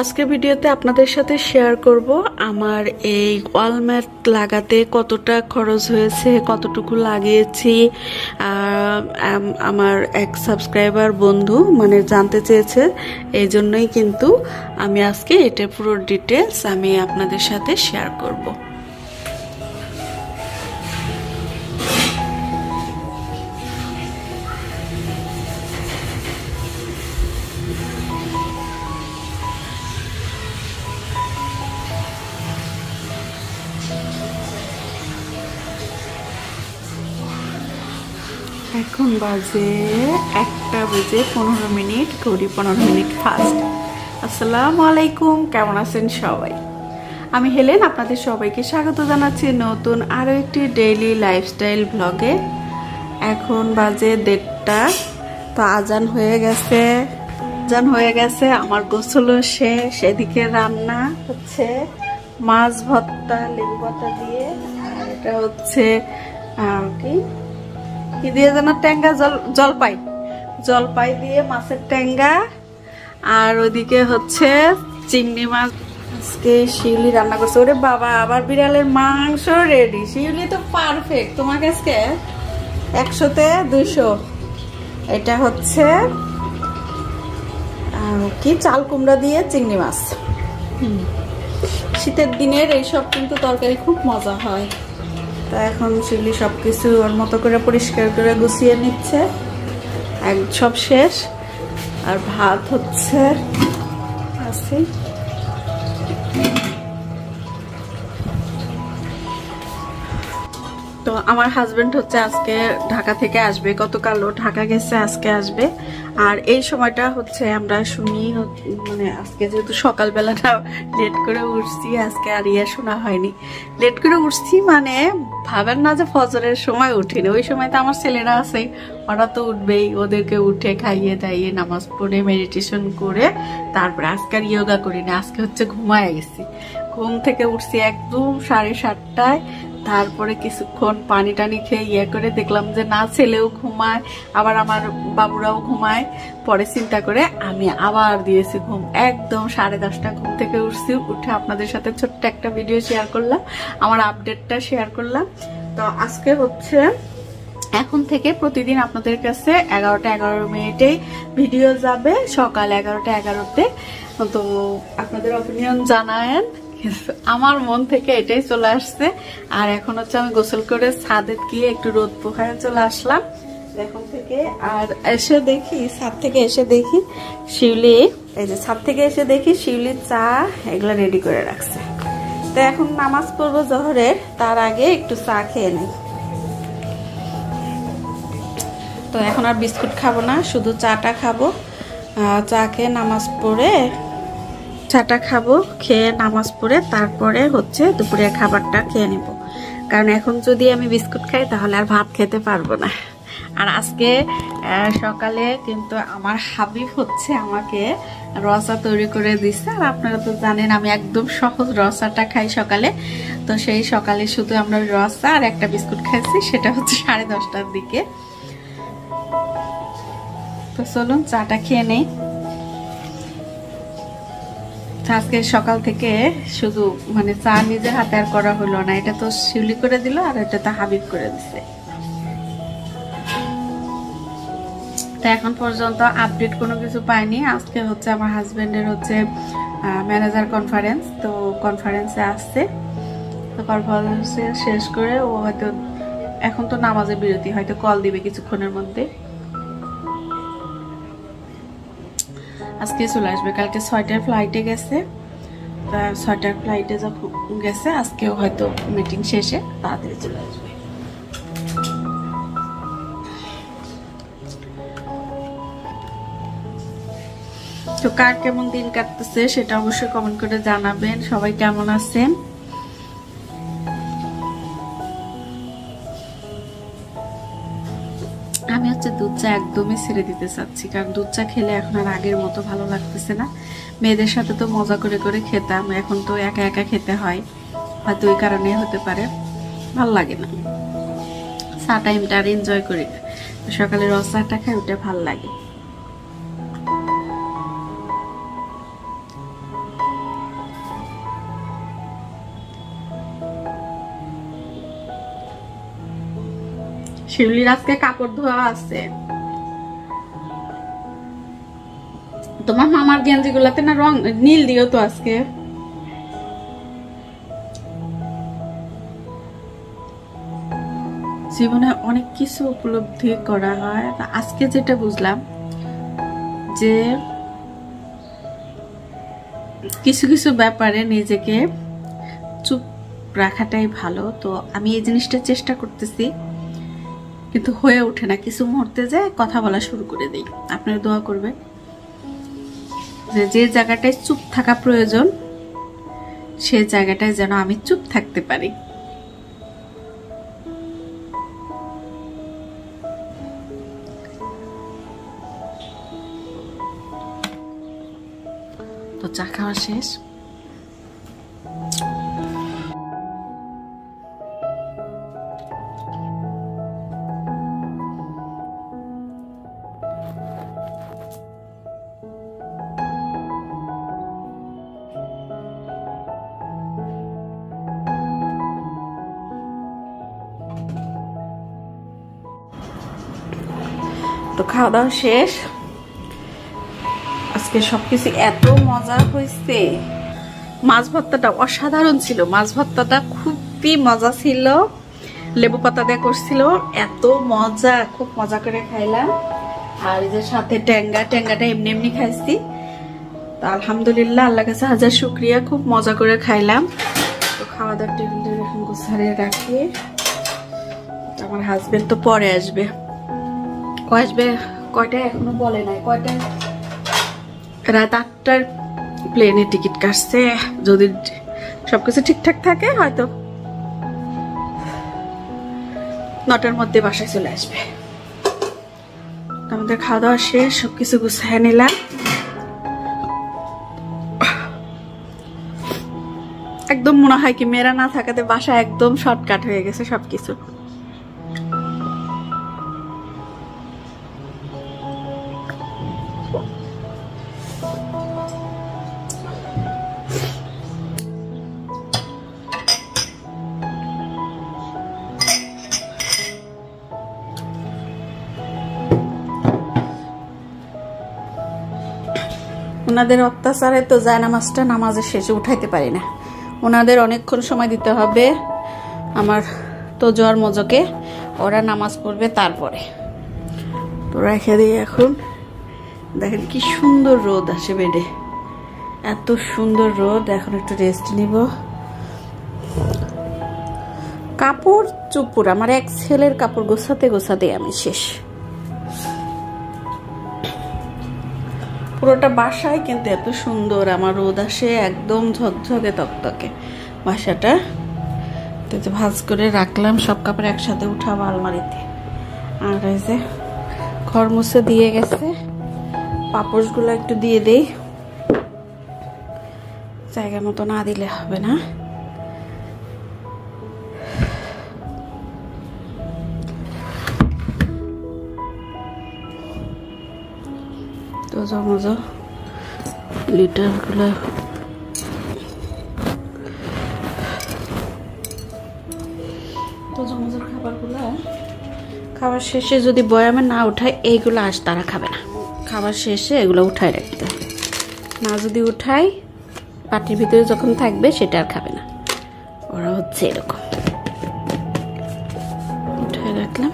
আজকের ভিডিওতে আপনাদের সাথে শেয়ার করব আমার এই ওয়াল ম্যাট লাগাতে কতটা খরচ হয়েছে, কতটুকু লাগিয়েছি। আমার এক সাবস্ক্রাইবার বন্ধু জানতে চেয়েছে, এই জন্যই কিন্তু আমি আজকে এটা পুরো ডিটেলস আমি আপনাদের সাথে শেয়ার করব। এখন বাজে 1:15, ঘড়ি 15 মিনিট ফাস্ট। আসসালামু আলাইকুম, কেমন আছেন সবাই? আমি হেলেন, আপনাদের সবাইকে স্বাগত জানাচ্ছি নতুন আরও একটি ডেইলি লাইফস্টাইল ব্লগে। এখন বাজে 1:30, তো আজান হয়ে গেছে। আমার গোসল শেষ। এদিকে রান্না হচ্ছে মাছ ভর্তা, লেবু পাতা দিয়ে, আর এটা হচ্ছে কি দিয়ে যেন ট্যাঙ্গা, জলপাই দিয়ে মাছের ট্যাঙ্গা, আর ওইদিকে হচ্ছে চিংড়ি মাছ। আজকে শিউলি রান্না করছে। ওরে বাবা, আবার বিড়ালের মাংস রেডি। শিউলি তো পারফেক্ট, তোমাকে আজকে 100-তে 200। এটা হচ্ছে কি চাল কুমড়া দিয়ে চিংড়ি মাছ। শীতের দিনের এইসব কিন্তু তরকারি খুব মজা হয়। তা এখন শিউলি সবকিছু ওর মতো করে পরিষ্কার করে গুছিয়ে নিচ্ছে। সব শেষ। আর ভাত হচ্ছে আছে। তো আমার হাজবেন্ড হচ্ছে আজকে ঢাকা থেকে আসবে, গতকালও ঢাকা গেছে, আজকে আসবে। আর এই সময়টা হচ্ছে আমরা শুনি, আজকে যেহেতু সকালবেলাটা লেট করে উঠছি, আজকে আর শোনা হয়নি। লেট করে উঠছি ভাবেন না যে ফজরের সময় উঠিনি, ওই সময় তো আমার ছেলেরা আছে, ওরা তো উঠবেই। ওদেরকে উঠে খাইয়ে দাইয়ে নামাজ পড়ে মেডিটেশন করে তারপরে আজকে আর ইয়োগা করি না, আজকে হচ্ছে ঘুমায় গেছি। ঘুম থেকে উঠছি একদম 7:30টায়। তারপরে কিছুক্ষণ পানি টানি খেয়ে করে দেখলাম যে না, ছেলেও ঘুমায়, আবার আমার বাবুরাও ঘুমায়। পরে চিন্তা করে আমি আবার দিয়েছি ঘুম। একদম 10:30 ঘুম থেকে উঠছি। উঠে আপনাদের সাথে ছোট্ট একটা ভিডিও শেয়ার করলাম, আমার আপডেটটা শেয়ার করলাম। তো আজকে হচ্ছে এখন থেকে প্রতিদিন আপনাদের কাছে 11:11 ভিডিও যাবে, সকাল 11:11। তো আপনাদের অপিনিয়ন জানায়েন। আমার মন থেকে এটাই চলে আসছে। আর এখন হচ্ছে আমি গোসল করে ছাদে গিয়ে একটু রোদ পোহায় চলে আসলাম এখন থেকে। আর এসে দেখি, ছাদ থেকে এসে দেখি শিউলি, এই যে ছাদ থেকে এসে দেখি শিউলি চা এগুলা রেডি করে রাখছে। তো এখন নামাজ পড়বো জোহরের, তার আগে একটু চা খেয়ে নিই। তো এখন আর বিস্কুট খাবো না, শুধু চাটা খাবো। চা খেয়ে নামাজ পড়ে চাটা খাবো, খেয়ে নামাজ পড়ে তারপরে হচ্ছে দুপুরের খাবারটা খেয়ে নিব। কারণ এখন যদি আমি বিস্কুট খাই তাহলে আর ভাত খেতে পারবো না। আর আজকে সকালে কিন্তু আমার হাবিব হচ্ছে আমাকে রসা তৈরি করে দিচ্ছে। আর আপনারা তো জানেন আমি একদম সহজ রসাটা খাই সকালে। তো সেই সকালে শুধু আমরা রসা আর একটা বিস্কুট খাইছি, সেটা হচ্ছে 10:30টার দিকে। তো চলুন চাটা খেয়ে নেই। আজকে সকাল থেকে শুধু চা নিজের হাতে আর করা হলো না, এটা তো শিউলি করে দিল আর এটা তো হাবিব করে দিছে। তো এখন পর্যন্ত আপডেট কোনো কিছু পাইনি। আজকে হচ্ছে আমার হাজবেন্ডের হচ্ছে ম্যানেজার কনফারেন্স, তো কনফারেন্সে আসছে। তো কনফারেন্সে শেষ করে ও হয়তো এখন তো নামাজের বিরতি, হয়তো কল দিবে কিছুক্ষণের মধ্যে। আজকে চলে আসবে, কালকে 6টার ফ্লাইটে গেছে। 6টার ফ্লাইটে যখন গেছে আজকেও হয়তো মিটিং শেষে তাড়াতাড়ি চলে আসবে। তো কার কেমন দিন কাটতেছে সেটা অবশ্যই কমেন্ট করে জানাবেন। সবাই কেমন আছেন? আমি হচ্ছে দুধ চা একদমই ছেড়ে দিতে চাচ্ছি, কারণ দুধ চা খেলে এখন আর আগের মতো ভালো লাগতেছে না। মেয়েদের সাথে তো মজা করে করে খেতাম, এখন তো একা একা খেতে হয়, হয়তো ওই কারণে হতে পারে, ভালো লাগে না। চা টাইমটা আর এনজয় করি না। সকালে রস চাটা খাই, ওটা ভালো লাগে। শিউলির আজকে কাপড় ধোয়া আছে। তোমার মামার গেঞ্জি গুলাতে না রং নীল দিও তো আজকে। জীবনে অনেক কিছু উপলব্ধি করা হয়, আজকে যেটা বুঝলাম যে কিছু কিছু ব্যাপারে নিজেকে চুপ রাখাটাই ভালো। তো আমি এই জিনিসটা চেষ্টা করতেছি, কিন্তু হয়ে ওঠে না। কিছু মুহূর্তে যে কথা বলা শুরু করে দিই। আপনারা দোয়া করবেন যে যে জায়গাটায় চুপ থাকা প্রয়োজন সে জায়গাটায় যেন আমি চুপ থাকতে পারি। তো চা খাওয়া শেষ। তো খাওয়া দাওয়া শেষ। আজকে সবকিছু এত মজা হয়েছে। মাছ ভর্তাটা অসাধারণ ছিল, মাছ ভর্তাটা খুবই মজা ছিল, লেবু পাতা দিয়ে করছিল, এত মজা, খুব মজা করে খাইলাম। আর এই যে সাথে ট্যাঙ্গাটা এমনি এমনি খাইছি। তো আলহামদুলিল্লাহ, আল্লাহ কাছে হাজার শুকরিয়া, খুব মজা করে খাইলাম। তো খাওয়া দাওয়ার টেবিলটা এখন গুছারিয়ে রাখি। আমার হাজবেন্ড তো পরে আসবে, কয়টায় এখনো বলে নাই কয়টায়। রাত 8টার প্লেনে টিকিট কাটছে। যদি সবকিছু ঠিকঠাক থাকে হয়তো 9টার মধ্যে বাসায় চলে আসবে। আমাদের খাওয়া দাওয়া শেষ, সবকিছু গুছিয়ে নিলাম। একদম মনে হয় কি মেয়েরা না থাকাতে বাসা একদম শর্টকাট হয়ে গেছে সবকিছু। ওনাদের অত্যাচারে তো জায়নামাজটা নামাজের শেষে উঠাইতে পারি না। ওনাদের অনেকক্ষণ সময় দিতে হবে। আমার তো জ্বর মজকে, ওরা নামাজ পড়বে তারপরে। তো রেখে দিই এখন। দেখেন কি সুন্দর রোদ আসে বেডে, এত সুন্দর রোদ। এখন একটু রেস্ট নিব। কাপড় চুপুর আমার এক ছেলের কাপড় গোছাতে গোছাতে আমি শেষ। পুরোটা বাসায় কিন্তু এত সুন্দর, আমার রোদ আসে একদম ঝকঝকে তকতকে বাসাটা। তো ভাঁজ করে রাখলাম, সব কাপড় একসাথে উঠাবো আলমারিতে। আর এই যে ঘর মুছে দিয়ে গেছে, পাপোশগুলো একটু দিয়ে দেই, জায়গা মতো না দিলে হবে না। তো জমজো লিটারগুলো খাবার শেষে যদি বয়ামে না উঠায় এইগুলো আজ তারা খাবে না। খাবার শেষে এগুলো উঠায় রাখতে হবে, না যদি উঠাই পাটির ভিতরে যখন থাকবে সেটা আর খাবে না। ওরা হচ্ছে এরকম। উঠায় রাখলাম,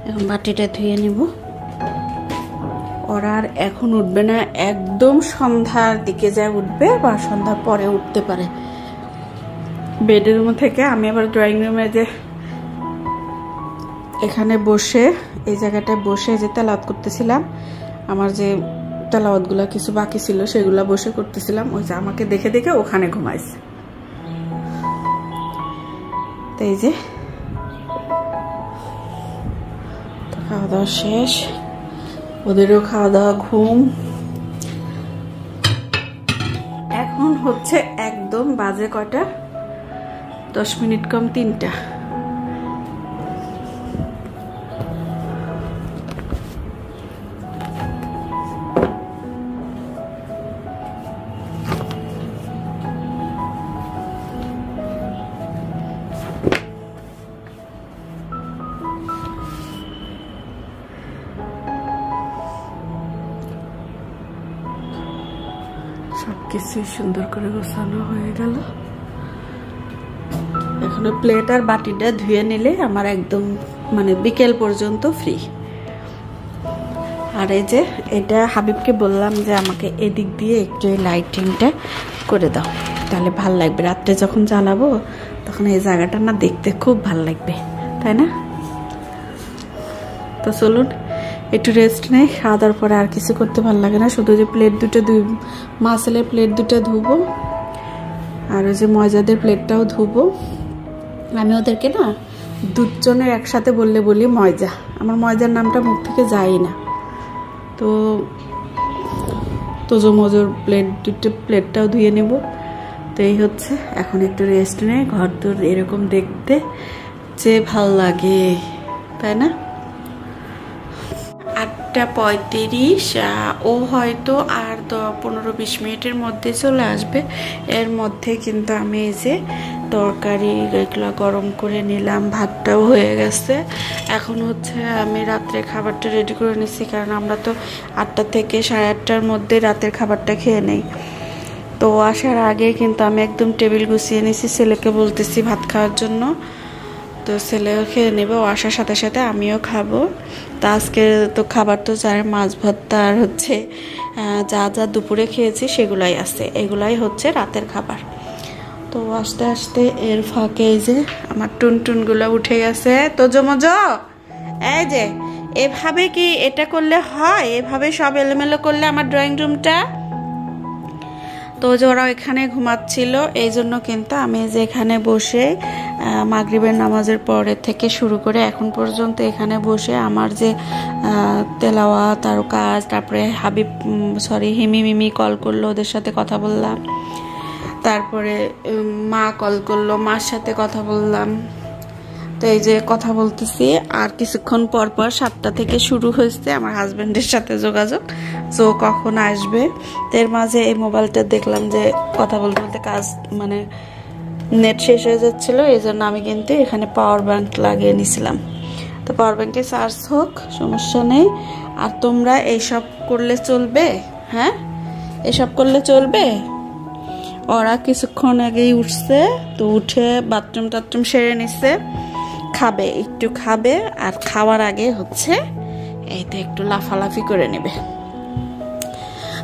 এখন বাটিটা ধুয়ে নিব। ওরা আর এখন উঠবে না, একদম সন্ধ্যার দিকে যায় উঠবে বা সন্ধ্যার পরে উঠতে পারে। বেডরুম থেকে আমি আবার ড্রয়িং রুমে যে এখানে বসে এই জায়গাটায় বসে যে তেলাওয়াত করতেছিলাম, আমার যে তেলাওয়াতগুলো কিছু বাকি ছিল সেগুলো বসে করতেছিলাম। ওই যে আমাকে দেখে দেখে ওখানে ঘুমাইছে। তো এই যে খাওয়া দাওয়া শেষ, ওদেরও খাওয়া দাওয়া, ঘুম। এখন হচ্ছে একদম বাজে কয়টা, 10 মিনিট কম 3টা। সুন্দর করে গোছানো হয়ে গেল। এখন প্লেট আর বাটিটা ধুয়ে নিলে আমার একদম মানে বিকেল পর্যন্ত ফ্রি। আর এই যে এটা হাবিবকে বললাম যে আমাকে এদিক দিয়ে একটু এই লাইটিংটা করে দাও, তাহলে ভাল লাগবে। রাত্রে যখন জ্বালাবো তখন এই জায়গাটা না দেখতে খুব ভাল লাগবে, তাই না? তো চলুন একটু রেস্ট নেই। খাওয়া দাওয়ার পরে আর কিছু করতে ভালো লাগে না, শুধু যে প্লেট দুটো মাছেলের প্লেট দুটো ধুবো আর ওই যে ময়জাদের প্লেটটাও ধুবো। আমি ওদেরকে না দুজনের একসাথে বলি ময়জা, আমার ময়জার নামটা মুখ থেকে যায় না। তো তোজো মজোর প্লেটটাও ধুয়ে নেব। তো এই হচ্ছে, এখন একটু রেস্ট নেই। ঘর তোর এরকম দেখতে যে ভাল লাগে, তাই না? 8:35, ও হয়তো আর 15-20 মিনিটের মধ্যে চলে আসবে। এর মধ্যে কিন্তু আমি এই যে তরকারি এগুলো গরম করে নিলাম, ভাতটাও হয়ে গেছে। এখন হচ্ছে আমি রাত্রে খাবারটা রেডি করে নিচ্ছি, কারণ আমরা তো 8টা থেকে 8:30টার মধ্যে রাতের খাবারটা খেয়ে নেই। তো আসার আগে কিন্তু আমি একদম টেবিল গুছিয়ে নিছি, ছেলেকে বলতেছি ভাত খাওয়ার জন্য। তো ছেলেও খেয়ে নেবে, ও আসার সাথে সাথে আমিও খাবো। তা আজকে তো খাবার তো যার মাছ ভর্তা আর হচ্ছে যা যা দুপুরে খেয়েছি সেগুলাই আছে, এগুলাই হচ্ছে রাতের খাবার। তো আস্তে আস্তে এর ফাঁকে এই যে আমার টুনটুনগুলো উঠে গেছে। তো জমজ এই যে এভাবে কি এটা করলে হয়? এভাবে সব এলোমেলো করলে আমার ড্রয়িং রুমটা। তো যে ওরা এখানে ঘুমাচ্ছিল, এই জন্য কিন্তু আমি যে এখানে বসে মাগরিবের নামাজের পরে থেকে শুরু করে এখন পর্যন্ত এখানে বসে আমার যে তেলাওয়াত আর কাজ, তারপরে হিমি মিমি কল করলো, ওদের সাথে কথা বললাম। তারপরে মা কল করলো, মার সাথে কথা বললাম। তো এই যে কথা বলতেছি, আর কিছুক্ষণ পর 7টা থেকে শুরু হয়েছে আমার হাজবেন্ডের সাথে যোগাযোগ, তো কখন আসবে। এর মাঝে এই মোবাইলটা দেখলাম যে কথা বলতে বলতে কাজ মানে নেট শেষ হয়ে যাচ্ছিল, এই জন্য আমি কিন্তু এখানে পাওয়ার ব্যাংক লাগিয়ে নিছিলাম। তো পাওয়ার ব্যাংকে চার্জ হোক, সমস্যা নেই। আর তোমরা এইসব করলে চলবে? হ্যাঁ, এসব করলে চলবে। ওরা কিছুক্ষণ আগেই উঠছে, তো উঠে বাথরুম সেরে নিচ্ছে, খাবে, একটু খাবে। আর খাওয়ার আগে হচ্ছে এইটা একটু লাফালাফি করে নেবে।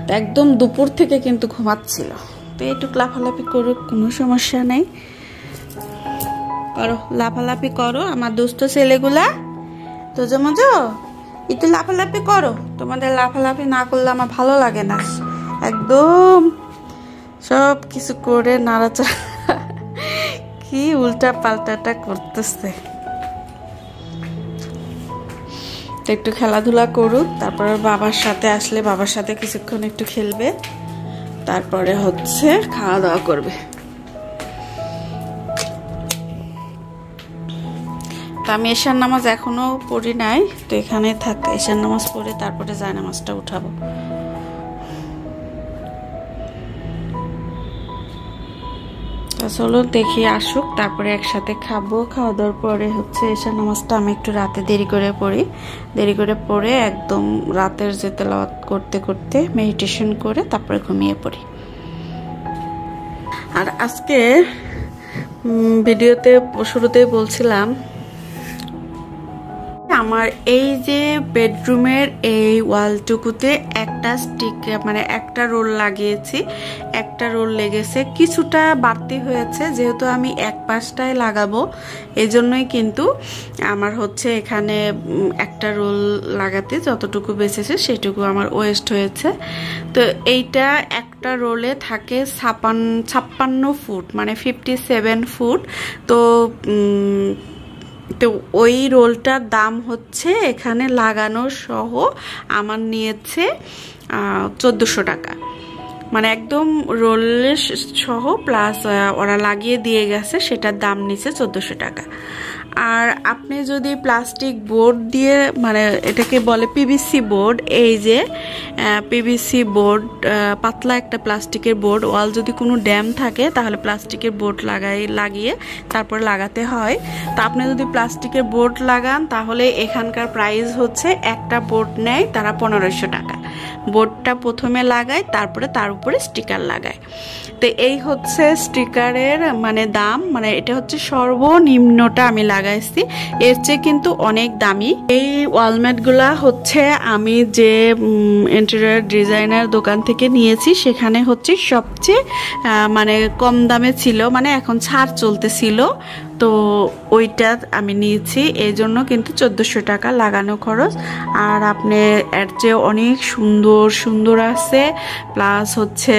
তো একদম দুপুর থেকে কিন্তু ঘুমাচ্ছিল, তো একটু লাফালাফি করুক, কোনো সমস্যা নেই। করো, লাফালাফি করো আমার দুষ্ট ছেলেগুলা। তো জমজ একটু লাফালাফি করো, তোমাদের লাফালাফি না করলে আমার ভালো লাগে না। একদম সব কিছু করে নাড়াচাড়া কি উল্টা পাল্টাটা করতেছে। একটু খেলাধুলা করুক, তারপরে বাবার সাথে আসলে বাবার সাথে কিছুক্ষণ একটু খেলবে, তারপরে হচ্ছে খাওয়া দাওয়া করবে। তো আমি এশার নামাজ এখনো পড়ি নাই, তো এখানে থাক, এশার নামাজ পড়ে তারপরে জায়নামাজটা উঠাবো। চলো দেখি আসুক, তারপরে একসাথে খাবো। খাওয়া দাওয়ার পরে হচ্ছে এশার নামাজটা আমি একটু রাতে দেরি করে পড়ি, দেরি করে পড়ে একদম রাতের যে তেলাওয়াত করতে করতে মেডিটেশন করে তারপরে ঘুমিয়ে পড়ি। আর আজকে ভিডিওতে শুরুতেই বলছিলাম আমার এই যে বেডরুমের এই ওয়ালটুকুতে একটা স্টিক মানে একটা রোল লাগিয়েছি, একটা রোল লেগেছে, কিছুটা বাড়তি হয়েছে, যেহেতু আমি এক পাশটায় লাগাবো এই জন্যই কিন্তু আমার হচ্ছে এখানে একটা রোল লাগাতে যতটুকু বেঁচেছে সেটুকু আমার ওয়েস্ট হয়েছে। তো এইটা একটা রোলে থাকে 56 ফুট মানে 57 ফুট। তো তো ওই রোলটার দাম হচ্ছে এখানে লাগানো সহ আমার নিয়েছে 1400 টাকা, মানে একদম রোল সহ প্লাস ওরা লাগিয়ে দিয়ে গেছে, সেটার দাম নিচ্ছে 1400 টাকা। আর আপনি যদি প্লাস্টিক বোর্ড দিয়ে, মানে এটাকে বলে পিভিসি বোর্ড, এই যে পিভিসি বোর্ড, পাতলা একটা প্লাস্টিকের বোর্ড, ওয়াল যদি কোনো ড্যাম থাকে তাহলে প্লাস্টিকের বোর্ড লাগিয়ে তারপর লাগাতে হয়। তা আপনি যদি প্লাস্টিকের বোর্ড লাগান তাহলে এখানকার প্রাইস হচ্ছে, একটা বোর্ড নেয় তারা 1500 টাকা, বোর্ডটা প্রথমে লাগাই, তারপরে তার উপরে স্টিকার লাগাই। তো এই হচ্ছে স্টিকারের মানে দাম, মানে এটা হচ্ছে সর্বনিম্নটা আমি লাগাইছি, এর চেয়ে কিন্তু অনেক দামি। এই ওয়ালম্যাটগুলা হচ্ছে আমি যে ইন্টেরিয়র ডিজাইনার দোকান থেকে নিয়েছি, সেখানে হচ্ছে সবচেয়ে মানে কম দামে ছিল, মানে এখন ছাড় চলতেছিল, তো ওইটা আমি নিয়েছি, এই জন্য কিন্তু 1400 টাকা লাগানো খরচ। আর আপনি এর চেয়ে অনেক সুন্দর সুন্দর আছে, প্লাস হচ্ছে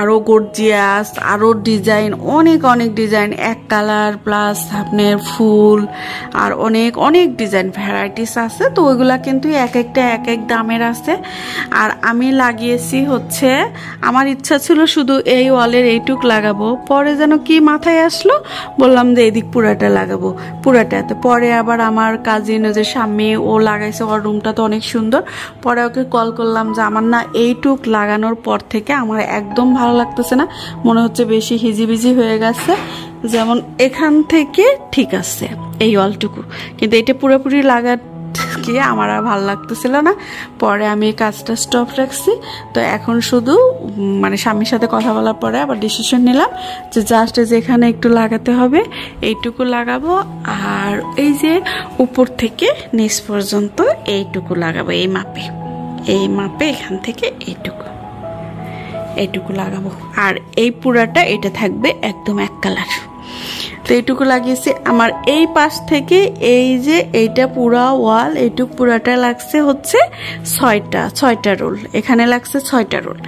আরও গর্জিয়াস, আরও ডিজাইন, অনেক অনেক ডিজাইন, এক কালার প্লাস আপনার ফুল, আর অনেক অনেক ডিজাইন ভ্যারাইটিস আছে। তো ওইগুলা কিন্তু এক একটা এক এক দামের আছে। আর আমি লাগিয়েছি হচ্ছে, আমার ইচ্ছা ছিল শুধু এই ওয়ালের এইটুক লাগাবো, পরে যেন কি মাথায় আসলো, বললাম যে এদিক পুরাটা লাগাবো, পুরাটাতে। পরে আবার আমার কাজিন যে স্বামী, ও লাগাইছে, ওর রুমটা তো অনেক সুন্দর। পরে ওকে কল করলাম যে আমার না এইটুক লাগানোর পর থেকে আমার একদম ভালো লাগতেছে না, মনে হচ্ছে বেশি হিজিবিজি হয়ে গেছে। যেমন এখান থেকে ঠিক আছে এই ওয়ালটুকু, কিন্তু এটা পুরোপুরি লাগা গিয়ে আমার আর ভালো লাগতেছিল না। পরে আমি কাজটা স্টপ রাখছি। তো এখন শুধু মানে স্বামীর সাথে কথা বলার পরে আবার ডিসিশন নিলাম যে জাস্ট যেখানে একটু লাগাতে হবে এইটুকু লাগাবো, আর এই যে উপর থেকে নিচ পর্যন্ত এইটুকু লাগাবো, এই মাপে এখান থেকে এইটুকু লাগাবো। আর এই পুরাটা এটা থাকবে একদম এক কালার। তো এইটুকু লাগিয়েছি। আমার এই পাশ থেকে এই যে এইটা পুরা ওয়াল, এইটুকু পুরাটা লাগছে হচ্ছে 6টা রোল, এখানে লাগছে 6টা রোল।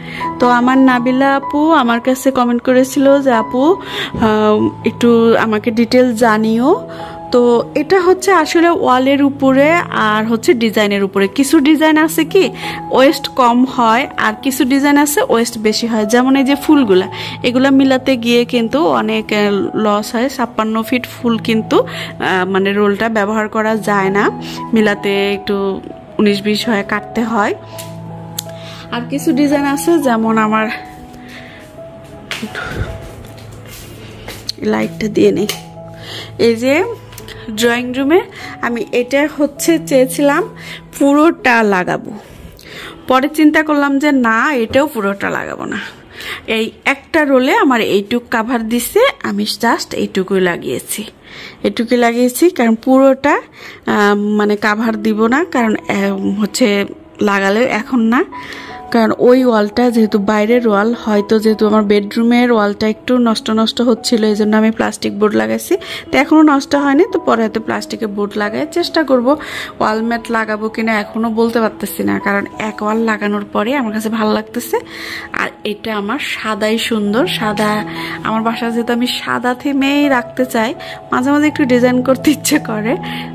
তো আমার নাবিলা আপু আমার কাছে কমেন্ট করেছিল যে আপু একটু আমাকে ডিটেলস জানিও। তো এটা হচ্ছে আসলে ওয়ালের উপরে আর হচ্ছে ডিজাইনের উপরে, কিছু ডিজাইন আছে কি ওয়েস্ট কম হয়, আর কিছু ডিজাইন আছে ওয়েস্ট বেশি হয়। যেমন এই যে ফুলগুলা, এগুলা মিলাতে গিয়ে কিন্তু অনেক লস হয়। 56 ফিট ফুল কিন্তু মানে রোলটা ব্যবহার করা যায় না, মিলাতে একটু 19-20 হয়ে কাটতে হয়। আর কিছু ডিজাইন আছে, যেমন আমার লাইটটা দিয়ে নেই, এই যে ড্রয়িং রুমে আমি এটা হচ্ছে চেয়েছিলাম পুরোটা লাগাবো, পরে চিন্তা করলাম যে না, এটাও পুরোটা লাগাবো না, এই একটা রোলে আমার এইটুক কাভার দিছে, আমি জাস্ট এইটুকুই লাগিয়েছি, কারণ পুরোটা মানে কাভার দিব না, কারণ হচ্ছে লাগালে এখন না, কারণ ওই ওয়ালটা যেহেতু বাইরের ওয়াল, হয়তো যেহেতু আমার বেডরুমের ওয়ালটা একটু নষ্ট হচ্ছিল, এই জন্য আমি প্লাস্টিক বোর্ড লাগাইছি। তো এখনও নষ্ট হয়নি, তো পরে হয়তো প্লাস্টিকের বোর্ড লাগাই চেষ্টা করব। ওয়ালম্যাট লাগাবো কিনা এখনও বলতে পারতেছি না, কারণ এক ওয়াল লাগানোর পরে আমার কাছে ভালো লাগতেছে। আর এটা আমার সাদাই সুন্দর, সাদা, আমার বাসা যেহেতু আমি সাদা থিমেই রাখতে চাই, মাঝে মাঝে একটু ডিজাইন করতে ইচ্ছে করে।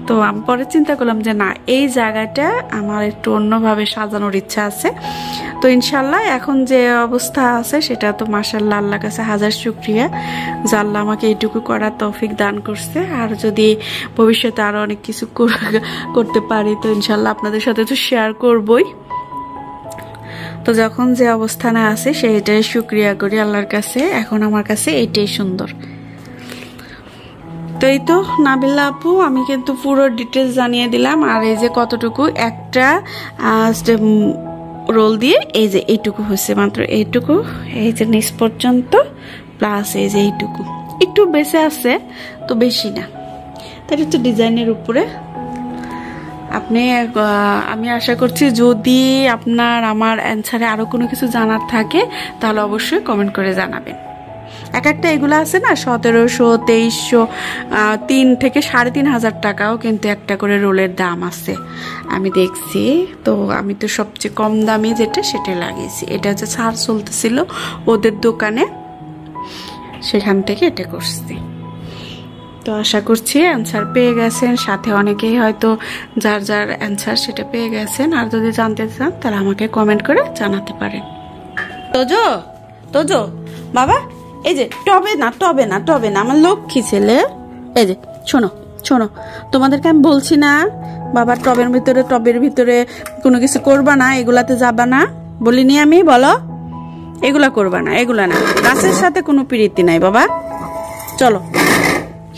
তো আমি পরে চিন্তা করলাম যে না, এই জায়গাটা আমার একটু অন্যভাবে সাজানোর ইচ্ছা আছে। তো ইনশাল্লাহ এখন যে অবস্থা আছে সেটা তো মাশাআল্লাহ, আল্লাহর কাছে হাজার শুকরিয়া যে আল্লাহ আমাকে এইটুকু করার তৌফিক দান করছে। আর যদি ভবিষ্যতে আরো অনেক কিছু করতে পারি তো ইনশাল্লাহ আপনাদের সাথে তো শেয়ার করবই। তো যখন যে অবস্থানে আছে সেইটাই শুকরিয়া করি আল্লাহর কাছে। এখন আমার কাছে এইটাই সুন্দর। তো এই তো নাবিলা আপু, আমি কিন্তু পুরো ডিটেলস জানিয়ে দিলাম। আর এই যে কতটুকু একটা রোল দিয়ে এই যে এইটুকু হচ্ছে, মাত্র এইটুকু, এই যে নিচ পর্যন্ত, প্লাস এই যে এইটুকু একটু বেশি আছে, তো বেশি না। তাই হচ্ছে ডিজাইনের উপরে আমি আশা করছি যদি আপনার আমার অ্যান্সারে আরো কোনো কিছু জানার থাকে তাহলে অবশ্যই কমেন্ট করে জানাবেন। এক একটা এগুলো আছে না 1700, 2300, 3 থেকে 3,500 টাকাও কিন্তু একটা করে রোলের দাম আছে, আমি দেখছি। তো আমি তো সবচেয়ে কম দামি যেটা সেটা লাগিয়েছি। এটা হচ্ছে ছাড় চলতেছিল ওদের দোকানে, সেখান থেকে এটা করছি। তো আশা করছি অ্যান্সার পেয়ে গেছেন, সাথে অনেকেই হয়তো যার যার অ্যান্সার সেটা পেয়ে গেছেন। আর যদি জানতে চান তাহলে আমাকে কমেন্ট করে জানাতে পারেন। তোজো বাবা, এই যে টবে না আমার লক্ষ্মী ছেলে, এই যে শোনো তোমাদেরকে আমি বলছি না বাবা, টবের ভিতরে কোনো কিছু করবা না, এগুলাতে যাবা না বলিনি আমি? বলো, এগুলা করবা না, এগুলা না, গাছের সাথে কোনো প্রীতি নাই বাবা, চলো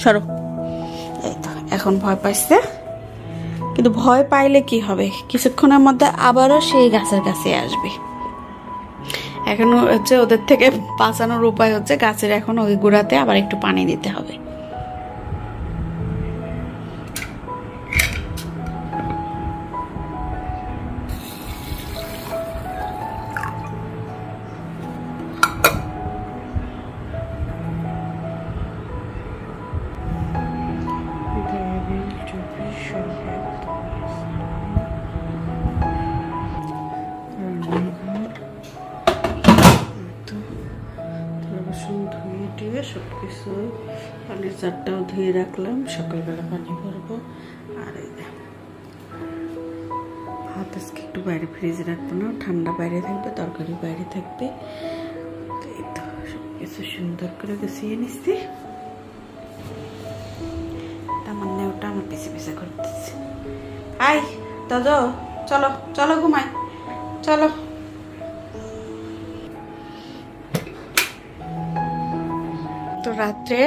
সরো। এই তো এখন ভয় পাইছে, কিন্তু ভয় পাইলে কি হবে, কিছুক্ষণের মধ্যে আবারও সেই গাছের কাছে আসবে। এখন হচ্ছে ওদের থেকে বাঁচানোর উপায় হচ্ছে গাছের এখন ওই গোড়াতে আবার একটু পানি দিতে হবে। ধুয়ে সবকিছু পানির জারটাও ধুয়ে রাখলাম, সকালবেলা পানি ভরবো। আর ভাত আজকে একটু বাইরে ফ্রিজে রাখবো না, ঠান্ডা বাইরে থাকবে, তরকারি বাইরে থাকবে। এই তো সবকিছু সুন্দর করে গুছিয়ে নিচ্ছি। আমার নেওটা আমার পিছে পিছে করতেছে। আই দাদা চলো চলো ঘুমাই, চলো। তো রাত্রে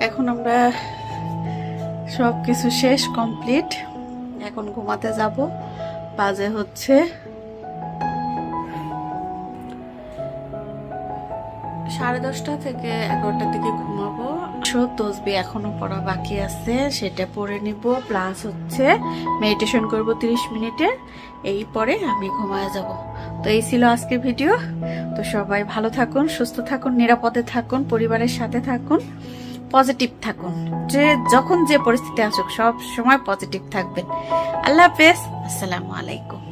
এখন আমরা সবকিছু শেষ কমপ্লিট, এখন ঘুমাতে যাব। বাজে হচ্ছে 10:30 থেকে 11টার দিকে ঘুমাবো। তসবি এখনো পড়া বাকি আছে, সেটা পড়ে নিব, প্লাস হচ্ছে মেডিটেশন করব 30 মিনিটের। এই পরে আমি ঘুমায় যাব। তো এই ছিল আজকের ভিডিও। তো সবাই ভালো থাকুন, সুস্থ থাকুন, নিরাপদে থাকুন, পরিবারের সাথে থাকুন, পজিটিভ থাকুন। যে যখন যে পরিস্থিতি আসুক সব সময় পজিটিভ থাকবেন। আল্লাহ হাফেজ, আসসালামু আলাইকুম।